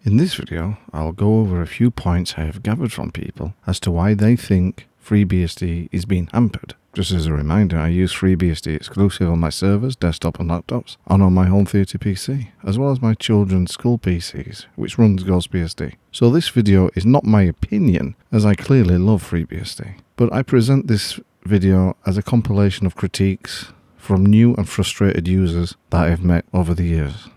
In this video, I'll go over a few points I have gathered from people as to why they think FreeBSD is being hampered. Just as a reminder, I use FreeBSD exclusive on my servers, desktop and laptops, and on my home theatre PC, as well as my children's school PCs, which runs GhostBSD. So this video is not my opinion, as I clearly love FreeBSD, but I present this video as a compilation of critiques from new and frustrated users that I have met over the years.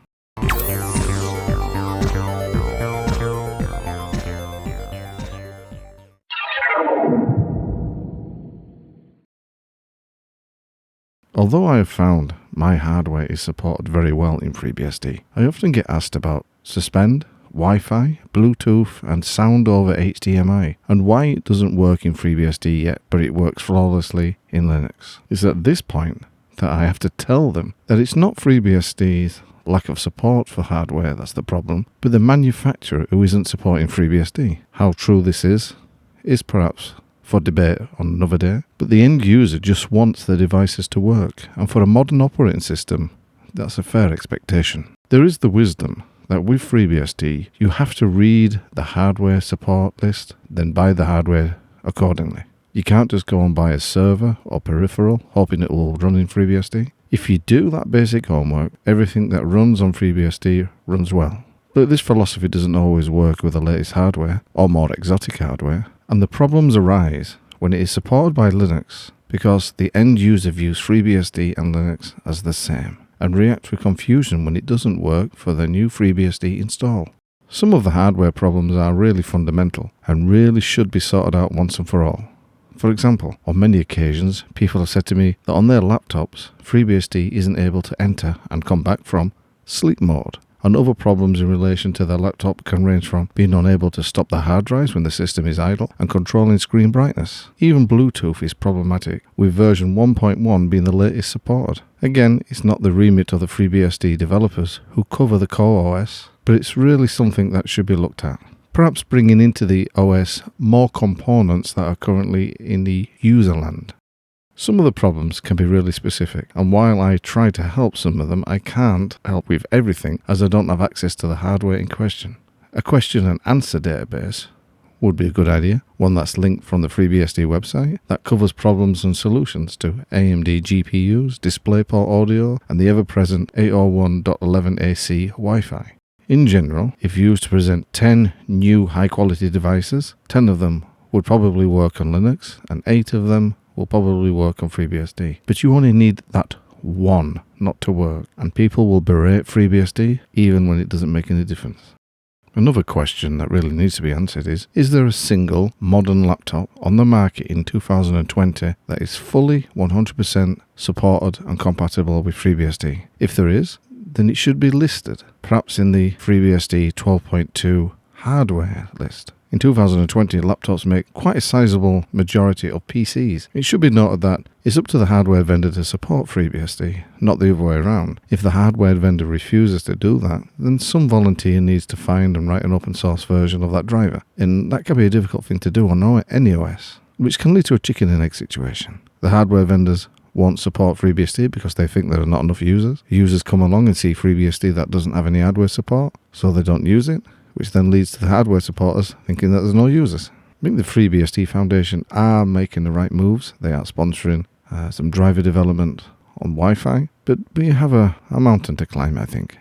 Although I have found my hardware is supported very well in FreeBSD, I often get asked about suspend, Wi-Fi, Bluetooth and sound over HDMI, and why it doesn't work in FreeBSD yet, but it works flawlessly in Linux. It's at this point that I have to tell them that it's not FreeBSD's lack of support for hardware that's the problem, but the manufacturer who isn't supporting FreeBSD. How true this is perhaps for debate on another day, but the end user just wants the devices to work, and for a modern operating system, that's a fair expectation. There is the wisdom that with FreeBSD, you have to read the hardware support list, then buy the hardware accordingly. You can't just go and buy a server or peripheral, hoping it will run in FreeBSD. If you do that basic homework, everything that runs on FreeBSD runs well. But this philosophy doesn't always work with the latest hardware, or more exotic hardware. And the problems arise when it is supported by Linux, because the end user views FreeBSD and Linux as the same, and reacts with confusion when it doesn't work for the new FreeBSD install. Some of the hardware problems are really fundamental, and really should be sorted out once and for all. For example, on many occasions, people have said to me that on their laptops, FreeBSD isn't able to enter and come back from sleep mode. And other problems in relation to their laptop can range from being unable to stop the hard drives when the system is idle and controlling screen brightness. Even Bluetooth is problematic, with version 1.1 being the latest supported. Again, it's not the remit of the FreeBSD developers who cover the core OS, but it's really something that should be looked at. Perhaps bringing into the OS more components that are currently in the user land. Some of the problems can be really specific, and while I try to help some of them, I can't help with everything as I don't have access to the hardware in question. A question and answer database would be a good idea, one that's linked from the FreeBSD website, that covers problems and solutions to AMD GPUs, DisplayPort audio, and the ever-present 801.11ac Wi-Fi. In general, if used to present 10 new high-quality devices, 10 of them would probably work on Linux, and 8 of them will probably work on FreeBSD. But you only need that one not to work, and people will berate FreeBSD even when it doesn't make any difference. Another question that really needs to be answered is there a single modern laptop on the market in 2020 that is fully 100% supported and compatible with FreeBSD? If there is, then it should be listed, perhaps in the FreeBSD 12.2 hardware list. In 2020, laptops make quite a sizable majority of PCs. It should be noted that it's up to the hardware vendor to support FreeBSD, not the other way around. If the hardware vendor refuses to do that, then some volunteer needs to find and write an open source version of that driver. And that can be a difficult thing to do on any OS, which can lead to a chicken and egg situation. The hardware vendors won't support FreeBSD because they think there are not enough users. Users come along and see FreeBSD that doesn't have any hardware support, so they don't use it, which then leads to the hardware supporters thinking that there's no users. I think the FreeBSD Foundation are making the right moves. They are sponsoring some driver development on Wi-Fi, but we have a mountain to climb, I think.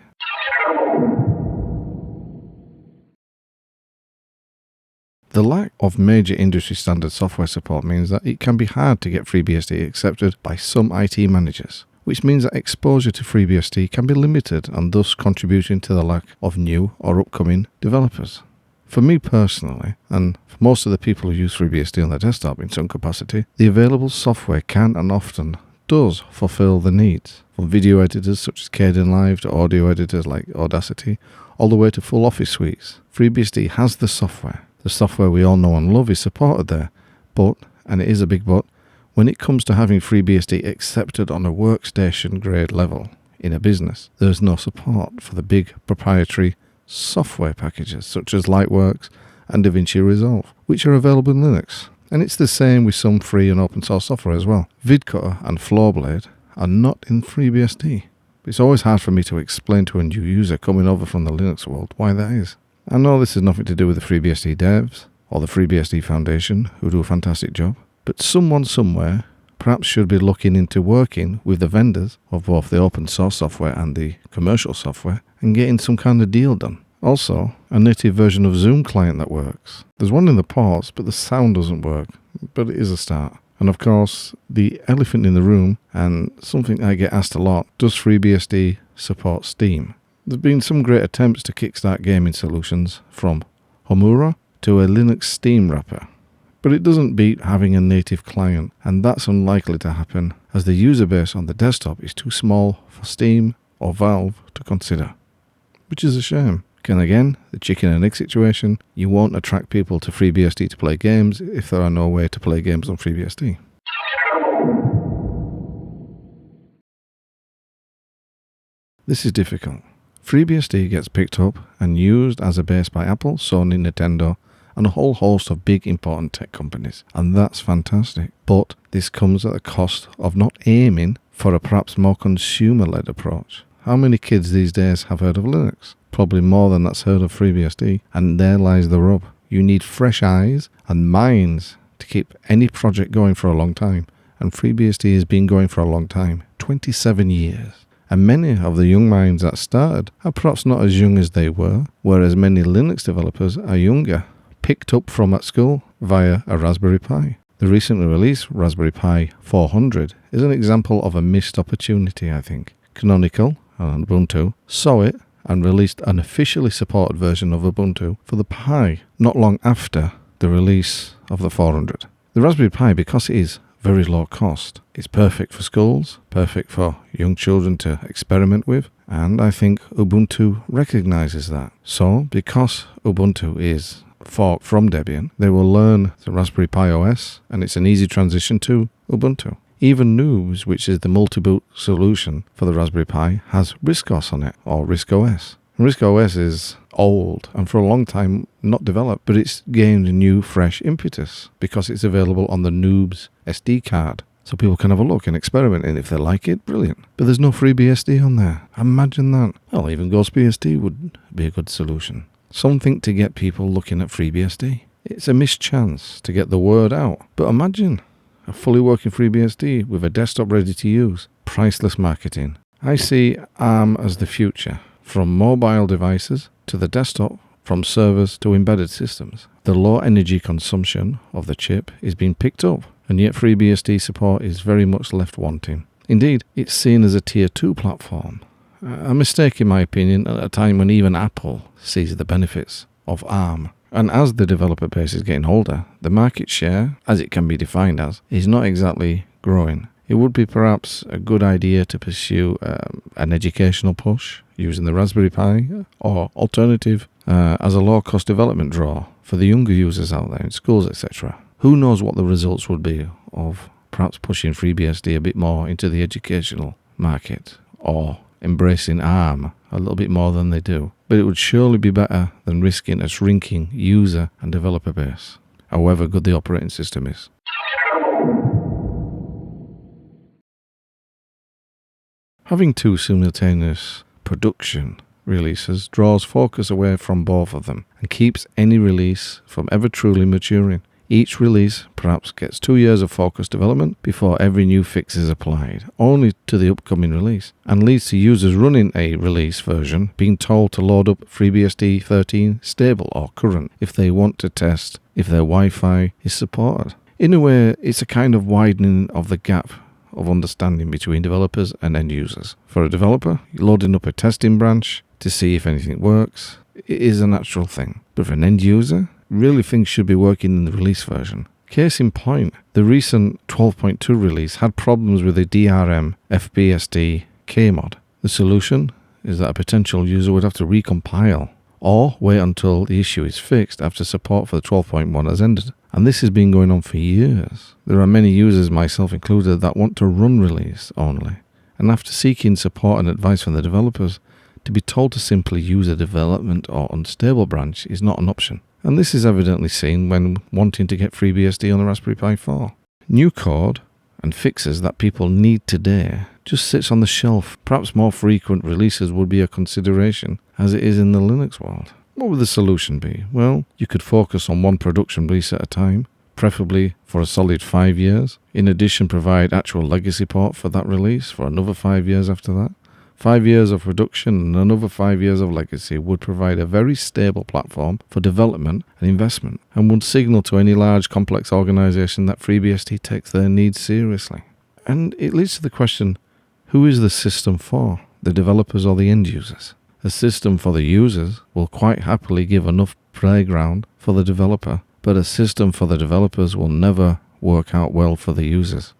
The lack of major industry standard software support means that it can be hard to get FreeBSD accepted by some IT managers, which means that exposure to FreeBSD can be limited and thus contributing to the lack of new or upcoming developers. For me personally, and for most of the people who use FreeBSD on their desktop in some capacity, the available software can and often does fulfill the needs. From video editors such as Kdenlive to audio editors like Audacity, all the way to full office suites. FreeBSD has the software. The software we all know and love is supported there, but, and it is a big but, when it comes to having FreeBSD accepted on a workstation grade level in a business, there is no support for the big proprietary software packages such as Lightworks and DaVinci Resolve, which are available in Linux. And it's the same with some free and open source software as well. VidCutter and Flowblade are not in FreeBSD. It's always hard for me to explain to a new user coming over from the Linux world why that is. I know this has nothing to do with the FreeBSD devs or the FreeBSD Foundation, who do a fantastic job, but someone somewhere perhaps should be looking into working with the vendors of both the open source software and the commercial software and getting some kind of deal done. Also, a native version of Zoom client that works. There's one in the ports, but the sound doesn't work, but it is a start. And of course, the elephant in the room, and something I get asked a lot, does FreeBSD support Steam? There's been some great attempts to kickstart gaming solutions, from Homura to a Linux Steam wrapper. But it doesn't beat having a native client, and that's unlikely to happen as the user base on the desktop is too small for Steam or Valve to consider. Which is a shame. And again, the chicken and egg situation, you won't attract people to FreeBSD to play games if there are no way to play games on FreeBSD. This is difficult. FreeBSD gets picked up and used as a base by Apple, Sony, Nintendo, and a whole host of big important tech companies, and that's fantastic. But this comes at the cost of not aiming for a perhaps more consumer-led approach. How many kids these days have heard of Linux? Probably more than that's heard of FreeBSD, and there lies the rub. You need fresh eyes and minds to keep any project going for a long time, and FreeBSD has been going for a long time, 27 years. And many of the young minds that started are perhaps not as young as they were, whereas many Linux developers are younger, picked up from at school via a Raspberry Pi. The recently released Raspberry Pi 400 is an example of a missed opportunity, I think. Canonical and Ubuntu saw it and released an officially supported version of Ubuntu for the Pi not long after the release of the 400. The Raspberry Pi, because it is very low cost, it's perfect for schools, perfect for young children to experiment with, and I think Ubuntu recognizes that. So, because Ubuntu is forked from Debian, they will learn the Raspberry Pi OS, and it's an easy transition to Ubuntu. Even Noobs, which is the multi-boot solution for the Raspberry Pi, has RISC-OS on it, or RISC-OS. RISC-OS is old and for a long time not developed, but it's gained a new, fresh impetus because it's available on the Noobs SD card. So people can have a look and experiment, and if they like it, brilliant. But there's no FreeBSD on there. Imagine that. Well, even GhostBSD would be a good solution. Something to get people looking at FreeBSD. It's a missed chance to get the word out. But imagine a fully working FreeBSD with a desktop ready to use. Priceless marketing. I see ARM as the future. From mobile devices to the desktop, from servers to embedded systems. The low energy consumption of the chip is being picked up, and yet FreeBSD support is very much left wanting. Indeed, it's seen as a tier 2 platform. A mistake in my opinion at a time when even Apple sees the benefits of ARM. And as the developer base is getting older, the market share, as it can be defined as, is not exactly growing. It would be perhaps a good idea to pursue an educational push using the Raspberry Pi or alternative as a low-cost development draw for the younger users out there in schools, etc. Who knows what the results would be of perhaps pushing FreeBSD a bit more into the educational market or embracing ARM a little bit more than they do. But it would surely be better than risking a shrinking user and developer base, however good the operating system is. Having two simultaneous production releases draws focus away from both of them and keeps any release from ever truly maturing. Each release perhaps gets 2 years of focused development before every new fix is applied, only to the upcoming release, and leads to users running a release version being told to load up FreeBSD 13 stable or current if they want to test if their Wi-Fi is supported. In a way, it's a kind of widening of the gap of understanding between developers and end users. For a developer, loading up a testing branch to see if anything works is a natural thing, but for an end user, really things should be working in the release version. Case in point, the recent 12.2 release had problems with the DRM FBSD Kmod. The solution is that a potential user would have to recompile or wait until the issue is fixed after support for the 12.1 has ended. And this has been going on for years. There are many users, myself included, that want to run release only. And after seeking support and advice from the developers, to be told to simply use a development or unstable branch is not an option. And this is evidently seen when wanting to get FreeBSD on the Raspberry Pi 4. New code and fixes that people need today just sits on the shelf. Perhaps more frequent releases would be a consideration, as it is in the Linux world. What would the solution be? Well, you could focus on one production release at a time, preferably for a solid 5 years. In addition, provide actual legacy port for that release for another 5 years after that. 5 years of production and another 5 years of legacy would provide a very stable platform for development and investment, and would signal to any large complex organization that FreeBSD takes their needs seriously. And it leads to the question, who is the system for? The developers or the end users? A system for the users will quite happily give enough playground for the developer, but a system for the developers will never work out well for the users.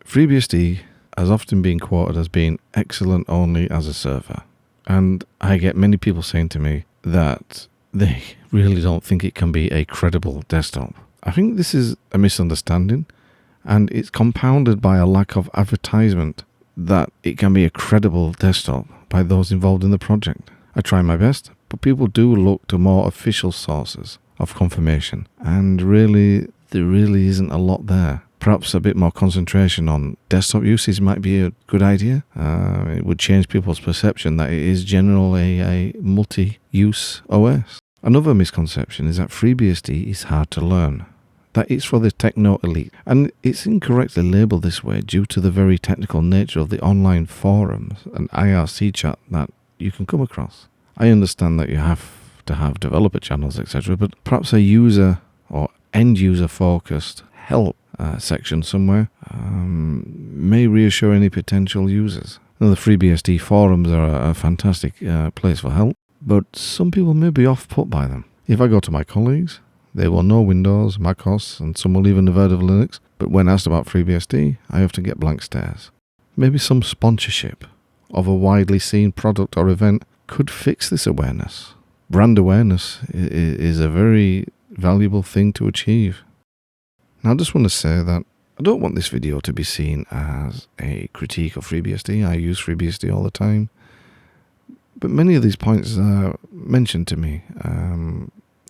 FreeBSD has often been quoted as being excellent only as a server, and I get many people saying to me that they really don't think it can be a credible desktop. I think this is a misunderstanding, and it's compounded by a lack of advertisement that it can be a credible desktop by those involved in the project. I try my best, but people do look to more official sources of confirmation, and there really isn't a lot there. Perhaps a bit more concentration on desktop usage might be a good idea. It would change people's perception that it is generally a multi-use OS. Another misconception is that FreeBSD is hard to learn, that it's for the techno elite, and it's incorrectly labelled this way due to the very technical nature of the online forums and IRC chat that you can come across. I understand that you have to have developer channels, etc., but perhaps a user or end user focused help section somewhere may reassure any potential users. Now, the FreeBSD forums are a fantastic place for help, but some people may be off-put by them. If I go to my colleagues, they will know Windows, macOS, and some will even have heard of Linux, but when asked about FreeBSD, I often get blank stares. Maybe some sponsorship of a widely seen product or event could fix this awareness. Brand awareness is a very valuable thing to achieve. Now, I just want to say that I don't want this video to be seen as a critique of FreeBSD. I use FreeBSD all the time. But many of these points are mentioned to me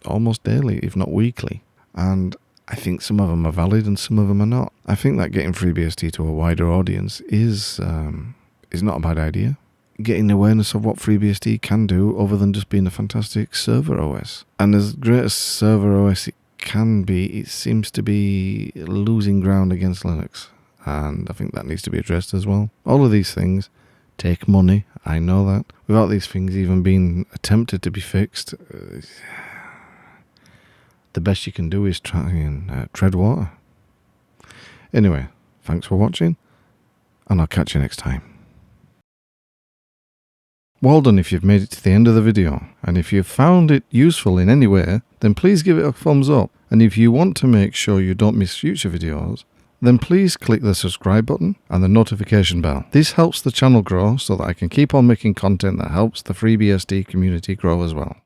almost daily, if not weekly. And I think some of them are valid and some of them are not. I think that getting FreeBSD to a wider audience is not a bad idea. Getting awareness of what FreeBSD can do other than just being a fantastic server OS. And as great as server OS it can be, it seems to be losing ground against Linux, and I think that needs to be addressed as well. All of these things take money, I know that. Without these things even being attempted to be fixed, the best you can do is try and tread water. Anyway, thanks for watching, and I'll catch you next time. Well done if you've made it to the end of the video, and if you've found it useful in any way, then please give it a thumbs up, and if you want to make sure you don't miss future videos, then please click the subscribe button and the notification bell. This helps the channel grow so that I can keep on making content that helps the FreeBSD community grow as well.